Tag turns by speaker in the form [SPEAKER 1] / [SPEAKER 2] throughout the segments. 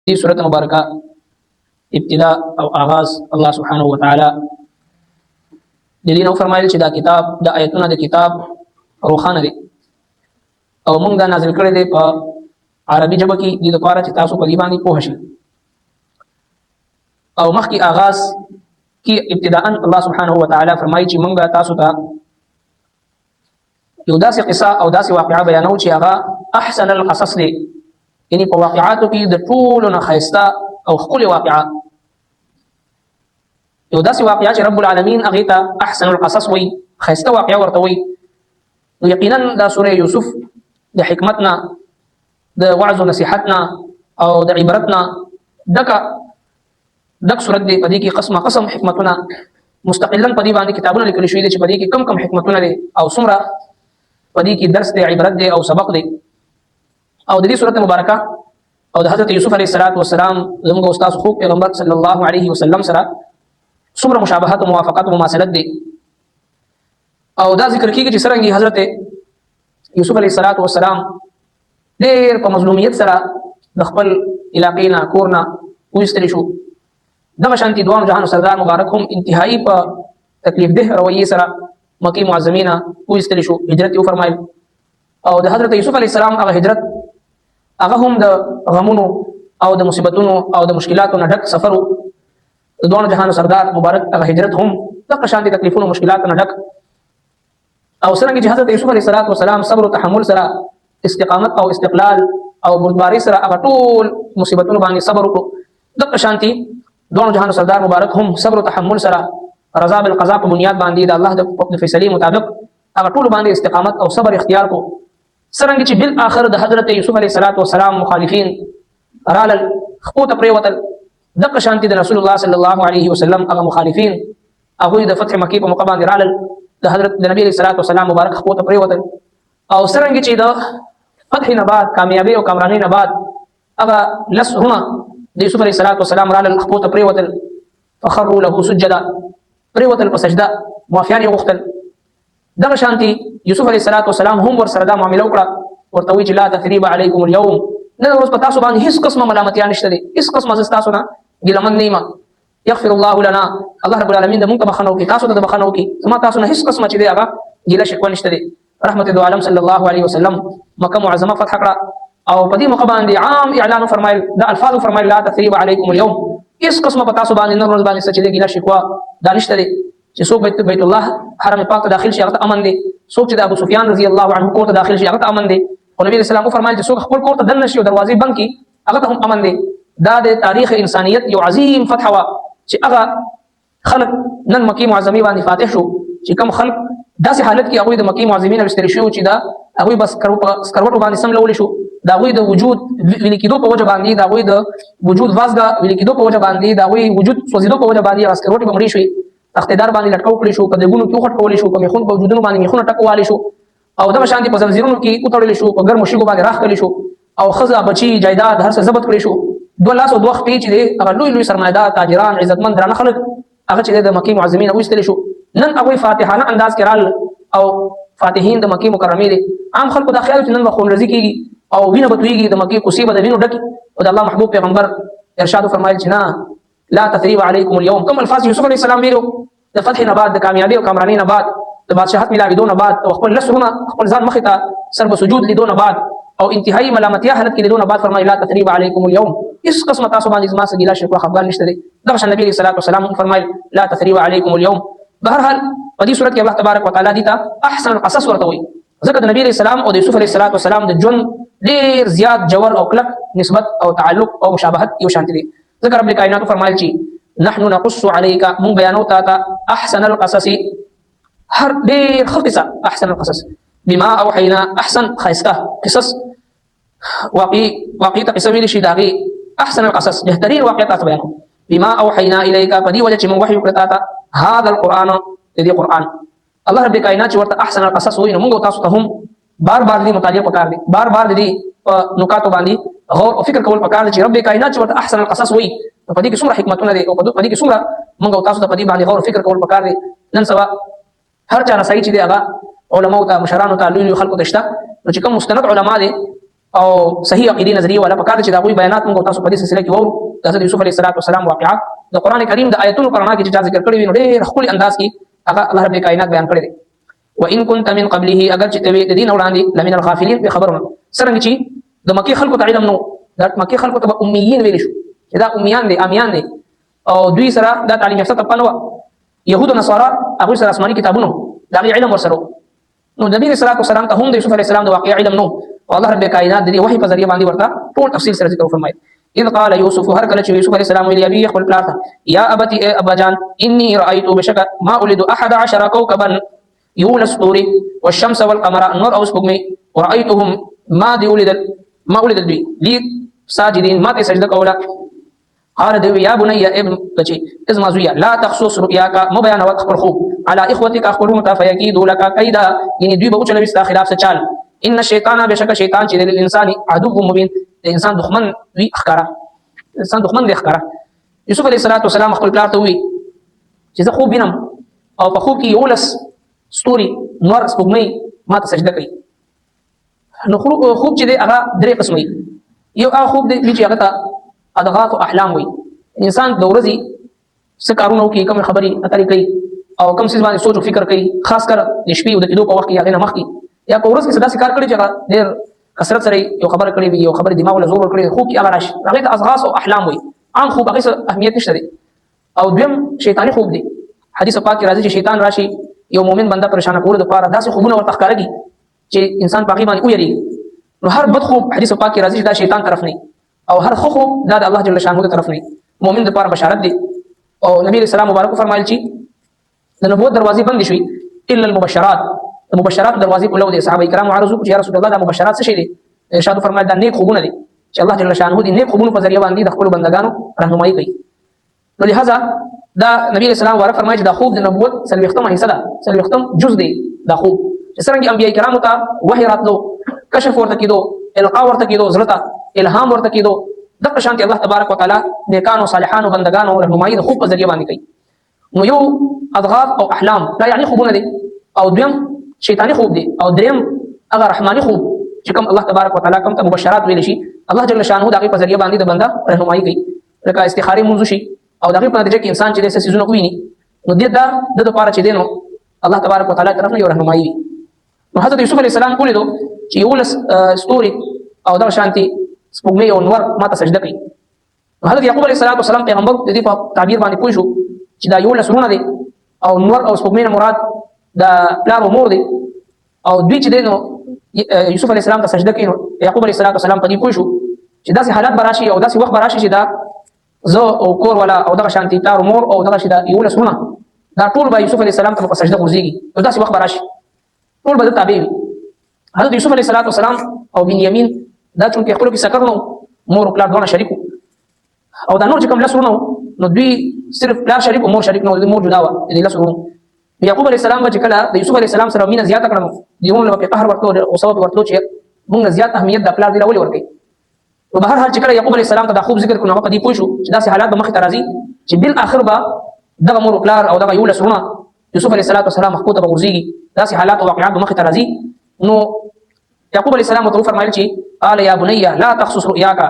[SPEAKER 1] دې سورت مبارکه ابتدا او آغاز الله سبحانه وتعالى د دې نو فرمایل چې دا کتاب د آیتونو د کتاب روخانه دی او موږ دا نازل کړی دی په عربي ژبه کې د لپاره چې تاسو په دې باندې پوه شئ. او مخکې آغاز کې ابتداء الله سبحانه وتعالى فرمایي چې موږ تاسو ته یو داسې قصه او داسې واقعه بیانو چې هغه احسن القصص دی، یعنی په واقعاتو کې د ټولو نه ښایسته او ښکلې واقعه، یو داسې واقعه چې رب العالمین هغې ته احسن القصص وایي، ښایسته واقعه ورته وایي. نو یقینا دا سوره یوسف د حکمت نه، د وعظ و نصیحت نه او د عبرت نه ډک صورت دی. په دې کې قسم حکمتونه مستقلا په دې باندې کتابونه لیکل شوي دي چې په دې کې کم حکمتونه دي او څومره په دې کې درس دی، عبرت دی او سبق دی. او د دې سورت مبارکه او د حضرت یوسف علیه السلام زموږ استاد خوب پیغمبر صلی الله علیه وسلم سره څومره مشابهت او موافقت او مماثلت دی. او دا ذکر کیږي چې څرنګه حضرت یوسف علیه السلام ډېر په مظلومیت سره د خپل علاقې نه کور نه وایستلی شو. دغه شانتي دوام جهان سردار مبارک هم انتهایی په تکلیف ده رویې سره مکې معظمې نه وایستلی شو، هجرت یې وفرمایل. او د حضرت یوسف علیه السلام هغه هجرت هغه هم د غمونو او د مصیبتونو او د مشکلاتو نه ډک سفر و. د دوه جهان سردار مبارک هغه هجرت هم دغه شانتي تکلیفونو او مشکلاتو نه ډک. او څرنګه چې حضرت یوسف علیه السلام صبر او تحمل سره استقامت او استقلال او بردباری سره هغه ټول مصیبتونو باندې صبر وکړو، دغه شانتي دوه جهان سردار مبارک هم صبر او تحمل سره رضا بالقضاء په بنیاد باندې د الله د فیصلې مطابق هغه ټول باندې استقامت او صبر اختیار کو. څرنګه چې بالاخر د حضرت یوسف علیه السلام مخالفین رالل خپو ته پرېوتل، دغه شانتي د رسول الله صلی الله علیه وسلم هغه مخالفین هغوی د فتح مکې په موقع باندې رالل، د حضرت د نبی علیه السلام مبارک خپو ته پرېوتل. او څرنګه چې د فتح نه بعد کامیابی او کامرانۍ نه بعد هغه لسهونه د یوسف علیه السلام رالل خپو ته پرېوتل، فخروا له سجدا، پرېوتل په سجده، معافیان یې غوښتل. دغه شانتي یوسف علیه السلام هم ورسره دا معامله وکړه، ورته وایي چې لا تثریب علیکم اليوم، نن ورځ په تاسو باندې هېڅ قسمه ملامتیا نشته دی، هېڅ قسمه زه ستاسو نه ګیلمن نه یم. یغفر الله لنا، الله رب العالمین د موږ ته بخښنه وکړي، تاسو ته د بخښنه وکړي، زما تاسو نه هېڅ قسمه چې دی هغه ګیله شکوه نشته دی. رحمت دو عالم صلی الله علیه وسلم مکه معظمه فتح کړه او په دې موقع باندې عام اعلان فرمایل، دا الفاظ فرمایل لا تثریب علیکم اليوم، هېڅ قسمه په تاسو باندې نن ورځ باندې څه چې دی ګیله شکوه دا نشته دی. چې څوک بیت الله حرم پاک ته داخل شي هغه ته امن دی، څوک چې د ابو سفیان رضی الله عنه کور ته داخل شي هغه ته امن دی. او نبی رسول الله فرمایل چې څوک خپل کور ته دننه شي او دروازې بند کړي هغه ته هم امن دی. دا د تاریخ انسانیت یو عظیم فتح وه چې هغه خلک نن مکې معظمې باندې فاتح شو، چې کوم خلک داسې حالت کې هغوی د مکې معظمې نه ویستري شوي چې دا هغوی بس سکروټو باندې سملولی شو، د هغوی د وجود ویلې کېدو په وجه باندې، د هغوی د وجود وازګه ویلې کېدو په وجه باندې، د هغوی وجود سوځېدو په وجه باندې هغه سکروټې به مړې شوې، تختیدار باندې لټکو کړی شو، په دېګونو کې وخټ کولی شو، په میخونو په وجودونو باندې میخونه ټکوالی شو، او دغه شانتې په زنځیرونو کې وتړلی شو، په ګرمو شګو باندې راښ کړلی شو، او ښځه بچي جایداد هر څه ضبط کړی شو. 2 لاس او 2 خپې چې دی هغه لوی سرمایه‌دار تاجران عزتمند درانه خلک هغه چې د مکې معظمې نه ویستلی شو. نن هغوی فاتحانه انداز کې رال او فاتحین د مکې مکرمې دی. عام خلکو دا خیال چې نن به خونریزي کېږي او وینه به تویږي، د مکې کوڅې به د وینو ډکې، او د الله محبوب پیغمبر ارشاد فرمایل چې نه، لا تثریب علیکم اليوم. کوم الفاظ یوسف علیه السلام ویلو د فتح نه بعد، د کامیابی او کامرانۍ نه بعد، د بادشاهت میلاوېدو نه بعد، او خپل لسونه خپل ځان مخې ته سر په سجود لیدو نه بعد، او انتهایی ملامتیا حالت کې لیدو نه بعد فرمایي لا تثریب علیکم اليوم، هېڅ قسمه تاسو باندې زما څه ګیله شکوه خفګان نشته دی. دغه شان نبي علیه السلام هم فرمایل لا تثریب علیکم اليوم. بهرحال په دې صورت کې الله تبارک وتعالی دې ته احسن القصص ورته وایي، ځکه د نبي علیه السلام او د یوسف علیه السلام د ژوند ډېر زیات جوړ او کلک نسبت او تعلق او مشابهت یو شانتي دی. ځکه رب کائنات فرمایل چې نحن نقص عليك، مونږ بیانو تا ته احسن القصص، هر ډېر ښه قصه، احسن القصص بما اوحینا، احسن ښایسته قصص، واقعي ته قصه ویلی شي د هغې احسن القصص بهترین واقع تاسو بیانو. بما اوحینا الیک، په دې وجه چې مونږ وحی وکړه تا ته هذا القرآن، د دې قرآن. الله رب کائنات چې ورته احسن القصص وایي نو مونږ تاسو ته هم بار دې مطالعه پکار دی، بار دې په نکاتو باندې غور او فکر کول پکار دی چې رب کائنات چې ورته احسن القصص وایي په دې کې څومره حکمتونه دي او په دې کې څومره موږ تاسو ته په دې باندې غور او فکر کول پکار دی. نن سبا هر چا رسایي چې دی هغه علماو ته، مشرانو ته، لوی خلکو ته شته، نو چې کوم مستند علما دي او صحیح عقیدی نظریه والا پکار چې دا غوي بیانات موږ تاسو په دې سلسله کې وو د حضرت یوسف علیه السلام واقعات د قران کریم د آیتونو قرآن کې چې ذکر کړی وي نو ډېر خپل انداز کې هغه الله رب کائنات بیان کړی دی. وان كنت من قبله اگر چې توی د دین وړاندې لمن الغافلین به خبرونه څنګه چې د مکی خلکو ته علم نو د مکی خلکو ته امیین ویل شو چې دا امیان دي امیان دي او دوی سره دا تعلیم یافته پنو يهود او نصارا هغه سره آسماني کتابونو دا علم ورسره نو نبی صلی الله علیه وسلم ته هم د یوسف علیه السلام د واقع علم نو او الله رب کائنات د وحی په ذریعہ باندې ورته ټول تفصیل سره ذکر فرمایي. اذ قال يوسف هر کله چې یوسف علیه السلام ویل ابي خپل پلار ته یا ابتي ابا جان اني رايت بشك ما ولد 11 كوكبا يولس طوري والشمس والقمر نور او سپوږمۍ ورايتهم ما ولد بي لي ساجدين ما سجده کوله. قال دو يا بني يا ابن بچي اسمع زويا لا تخصص رؤياك مبين وخبر خوب على اخوتك اخبرون فيكيدوا لك كيدا يعني دوی به چلوي ستا خلاف چال ان الشيطان بشك شيطان چې د انسان عدو مبين د انسان دښمن وي اخکارا انسان دښمن دی اخکارا. یوسف علیه السلام خپل پلار ته وی چې زه خوب وینم او په خوب کې یولس ستوري نور سپوږمۍ ما ته سجده کوي. نو خوب چې دی هغه درې قسمه یو هغه خوب دی چې هغه ته اضغاث احلام وي انسان د ورځې څه کارونه کوي کوم خبري اترې کوي او کوم څه باندې سوچ او فکر کوي خاص کر د شپې او د کېدو په وخت کې هغه نه مخکي یا په ورځ کې صدا کار کړي چې هغه ډېر کثرت سره یو خبره کړي وي یو خبره دماغ له زور کړي خوب کې هغه راشي هغه ته اضغاث او احلام وي. عام خوب هغه اهمیت نشته دی او دویم شیطانی خوب دی. حدیث پاک کې راځي چې شیطان راشي یو مؤمن بنده پریشان کول د پاره داسې خوبونه ورته ښکارېږي چې انسان پاکي باندې ویری. نو هر بد خوب حدیث پاک کې راځي چې دا شیطان طرف نه او هر خو دا د الله جل شانه ته طرف نه مؤمن د پاره بشارت دی. او نبی رسول الله مبارک فرمایل چې د نبوت دروازې بند شي الا المبشرات د مبشرات دروازې په لو دي. صحابه کرام عرض وکړي یا رسول الله دا مبشرات څه شي دي؟ ارشاد فرمایل دا نیک خوبونه دي چې الله جل شانه دي نیک خوبونه په ذریعہ باندې د خپل بندگانو راهنمایي کوي. نو لہذا دا نبی رسول الله مبارک فرمایي چې دا خوب د نبوت سلوختم حصہ ده سلوختم جز دی دا خوب چې څنګه انبیاء کرامو ته وحی راتلو کشف ورته کېدو القا ورته کېدو زړه الهام ورته کېدو دغه شانتي الله تبارک وتعالى نیکانو صالحانو بندگانو رهنمایي د خوب په ذریعہ باندې کوي. نو یو اضغاث او احلام لا یعنی خوبونه دي او دویم شیطانی خوب دي او دریم هغه رحماني خوب چې کوم الله تبارک وتعالى کوم ته مبشرات ویل شي الله جل شانه دغه په ذریعہ باندې د بنده رهنمایي کوي. لکه استخاري منځ شي او دغه په نتیجه کې انسان چې د سيزونو ویني نو دې دا د لپاره چې دینو الله تبارک وتعالى طرف نه یو رهنمایي وي. نو حضرت یوسف علیه السلام کولی دو چې یولس ستوري او دا شانتي سپوږمۍ او نور ما ته سجده کوي. حضرت یعقوب علیه السلام پیغمبر د دې په تعبیر باندې پوه شو چې دا یولس رونه دي او نور او سپوږمۍ نه مراد دا پلار او مور دي او دوی چې دینو یوسف علیه السلام ته سجده کوي. یعقوب علیه السلام په دې پوه شو چې داسې حالات براشي او داسې وخت براشي چې دا زه او کور ولا او دغه شانتي پلار او مور او دغه شي دا یولس رونه دا ټول به یوسف علیه السلام ته په سجده ورځيږي او داسې وخت براشي ټول به تابع وي. حضرت یوسف علیه السلام او بنیامین دا چونکه خپل کې سکر نو مور او پلار دونه شریکو او دا نور چې کوم لاسونه نو دوی صرف پلار شریک او مور شریک نو مور جدا و دي لاسونه. یعقوب علیه السلام چې کله د یوسف علیه السلام سره مینه زیاته کړو دیونه په قهر ورته او سبب ورته چې موږ زیات اهمیت د پلار دی راولي ورکړي. په بهر حال چې کله یعقوب علیه السلام ته دا خوب ذکر کړو هغه په دې پوه شو چې داسې حالات به مخ ته راځي چې بل اخر به دغه مور او پلار او دغه یولس رونه یوسف علیه السلام مخ ته ورځيږي داسې حالات او واقعات به مخ ته راځي. نو یعقوب علیه السلام ته فرمایل چې قال يا بني لا تخصص رؤياك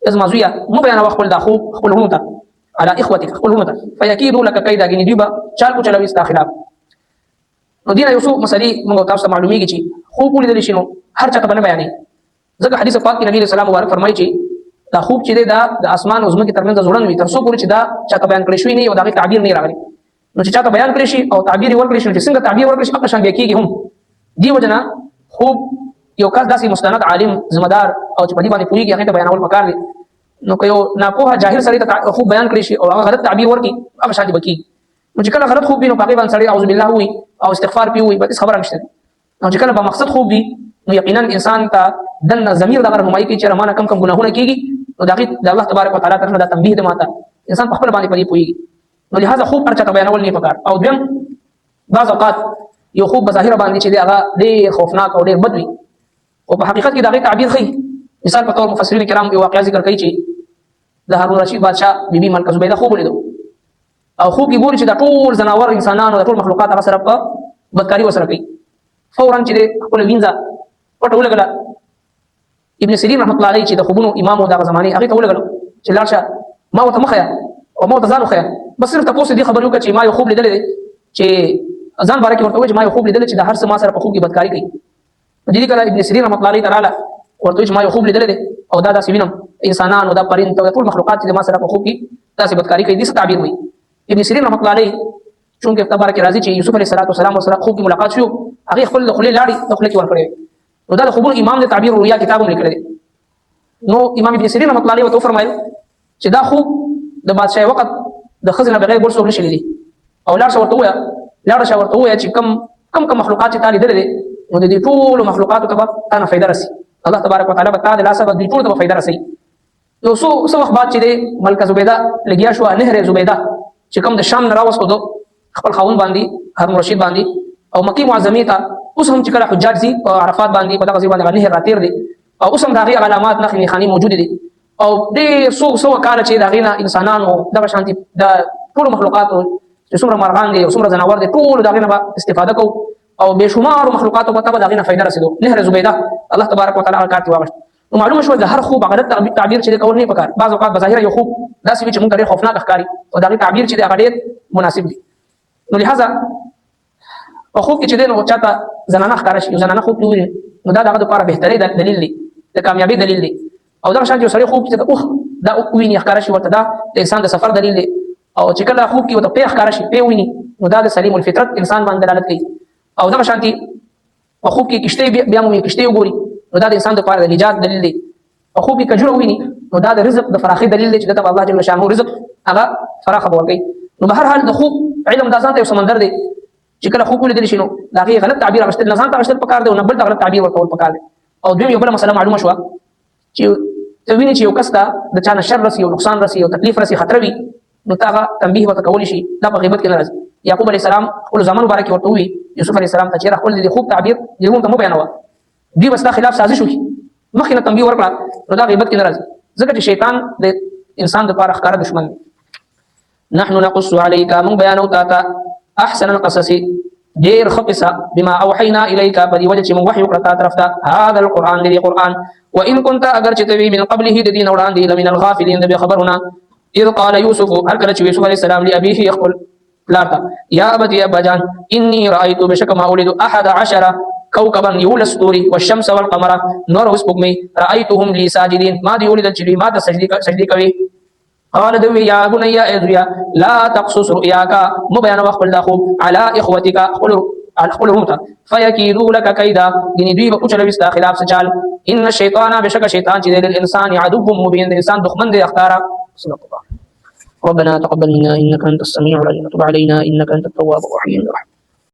[SPEAKER 1] ازما زویا مو بیان خپل دا خوب خپل هونته على اخوتك خپل هونته فيكيدوا لك كيدا غني دیبا چال کو چلوي استا خلاف. نو دینه یوسف مسلې موږ تاسو ته معلومیږي چې خوب ولیدل شي نو هر چا ته باندې بیانې ځکه حدیث پاک کې نبی رسول الله مبارک فرمایي چې دا خوب چې دا د اسمان او زمکه ترمنځ ځوړن وي تر څو پورې چې دا چا ته بیان کړی شوی نه او دا تعبیر نه راغلی. نو چې چا ته بیان کړی شي او تعبیر ورکړي شي چې څنګه تعبیر ورکړي شي هغه شان کېږي هم دی وجنه خوب یو کس داسې مستند عالم ذمہدار او چې په دې باندې پوریږي هغه ته بیانول پکار دي. نو که یو ناپوهه جاهل سړی ته خوب بیان کړی شي او هغه غلط تعبیر ورکړي هغه شان بکی. نو چې کله غلط خوب وي نو هغه باندې سړی اعوذ بالله وي او استغفار پیوي بس خبره نشته. نو چې کله په مقصد خوب وي نو یقینا انسان ته دنه ضمیر دغه رهنمایي کوي چې رمانه کم ګناهونه کیږي نو د الله تبارک وتعالى طرف نه دا تنبیه ده ماته انسان په خپل باندې پدې پويږي. نو لہذا خوب پر چا بیانول نه پکار. او دیم بعض اوقات یو خوب بظاهر باندې چې هغه ډېر خوفناک او ډېر بد وي او په حقیقت کې دا تعبیر خي. مثال په تور مفسرین کرام یو واقعا ذکر کوي چې د هارون رشید بادشاہ بیبي ملکه زبیده خوب ولیدو او خوب کې ګوري چې دا ټول زناور انسانانو د ټول مخلوقات هغه سره په بدکاری وسره کوي. فورا چې خپل وینځه پټ ولګلا ابن سیرین رحمۃ اللہ علیہ چې د خوبونو امام و دغه زمانه هغه ته ولګلو چې لاړ شه ما ورته مخیا او ما ورته ځان وخیا بس صرف تاسو دې خبرو کې چې ما یو خوب لیدل چې ځان باره کې ورته وایي چې ما یو خوب لیدل چې د هر څه ما سره په خوب کې بدکاری کوي دې کله ابن سیرین رحمۃ اللہ علیہ تعالی ورته چې ما یو خوب لیدل او دا داسې وینم انسانان او دا پرند او ټول مخلوقات چې ما سره په خوب کې داسې بدکاری کوي دې څه تعبیر وایي ابن سیرین رحمۃ اللہ علیہ چونکه تبارک راضي چې یوسف علیه السلام سره خوب کې ملاقات شو هغه خپل خپل لاړی خپل کې ورکړي نو دا خوبونو امام د تعبیر رؤیا کتاب لیکل دي نو امام ابن سیرین رحمۃ اللہ علیہ وته فرمایل چې دا خوب د بادشاہ وخت د خزنه بغیر بل څه نشي لیدي او لاړ ورته ویا چې کم مخلوقات چې تعالی درې نو د دې ټول مخلوقات ته به فائدہ رسي الله تبارک وتعالى به تعالی لا سبب دې ټول ته فائدہ رسي نو سو وخت بعد چې د ملکه زبیده لګیا شو نهر زبیده چې کوم د شام نه راوستو دو خپل خاون باندې هارون رشید باندې او مکی معظمه ته اوس هم چې کله حجاج زی او عرفات باندې په دغه ځای باندې نهر راتیر دي او اوس هم دغه علامات نخنی خاني موجود دي او ډېر سو کال چې دغه نه انسانانو دغه شانتي د ټول مخلوقات چې څومره مرغان دي او څومره ځناور دي ټول دغه نه استفاده کو او بشمار مخلوقات په تبع دغه نه فائدہ رسیدو نهر زبیده الله تبارک وتعالى کارت واغشت نو معلومه شو د هر خوب غلط تعبیر چې کول نه پکار بعض اوقات بظاهر یو خوب داسې چې موږ ډېر خوفناک ښکاري او دغه تعبیر چې هغه ډېر مناسب دي نو لہذا او خوب کې چې دین او چاته زنانه ښکار شي زنانه خوب ویني نو دا دغه لپاره بهتري دلیل دی د کامیابی دلیل دی او دا شان چې سړی خوب چې اوه دا ویني ښکار شي ورته دا د انسان د سفر دلیل دی او چې کله خوب کې ورته په ښکار شي په ویني نو دا د سلیم الفطرت انسان باندې دلالت کوي او دا شانتي او خوب کې کشته بیا مو کشته وګوري نو دا د انسان لپاره د نجات دلیل دی او خوب کې کجوره ویني نو دا د رزق د فراخي دلیل دی چې د الله جل شانه رزق هغه فراخ ورکړي نو به هر حال د خوب علم د ځان ته یو سمندر دی چې کله خوب ولیدل شي نو دا غي غلط تعبیر غشتل نه ځان ته غشتل پکار دی او نه بل غلط تعبیر ورکول پکار دی او دویم یو بل مسله معلومه شو چې ته ویني چې یو کس ته د چا نه شر رسي او نقصان رسي او تکلیف رسي خطر وي نو تاغه تنبیه ورته کول شي دا په غیبت کې نه راځي یعقوب علیه السلام خپل زمان مبارک ورته وی یوسف علیه السلام ته چې خپل د خوب تعبیر یو ته مو بیانوا دی وستا خلاف سازش وکي مخینه تنبیه ورکړه نو دا غیبت کې نه راځي ځکه چې شیطان د انسان لپاره ښکار دشمن دی نحن نقص عليك من بيانو تاتا احسن القصص دير خبصة بما اوحينا اليك بدي وجه من وحي قرتا طرفتا هذا القران لدي قران وان كنت اگر چتوي من قبله دين اوران دي من الغافلين دبي خبرنا اذ قال يوسف هركل يوسف عليه السلام لابيه يقول لاتا يا ابتي يا بجان اني رايت بشك ما ولد 11 كوكبا يولى السطور والشمس والقمر نور وسبغمي رايتهم لي ساجدين ما دي ولد الجري ما سجدي کوي قال دوي يا بني ادريا لا تقصص رؤياك مبين وقل داخو على اخوتك قلهم فيكيدوا لك كيدا دين دوي بكوچل بستا خلاف سچال ان الشيطان بشك شيطان چې للانسان عدو مبين الانسان دښمن دی اختاره صدق الله ربنا تقبل منا انك انت السميع العليم وتب علينا انك انت التواب الرحيم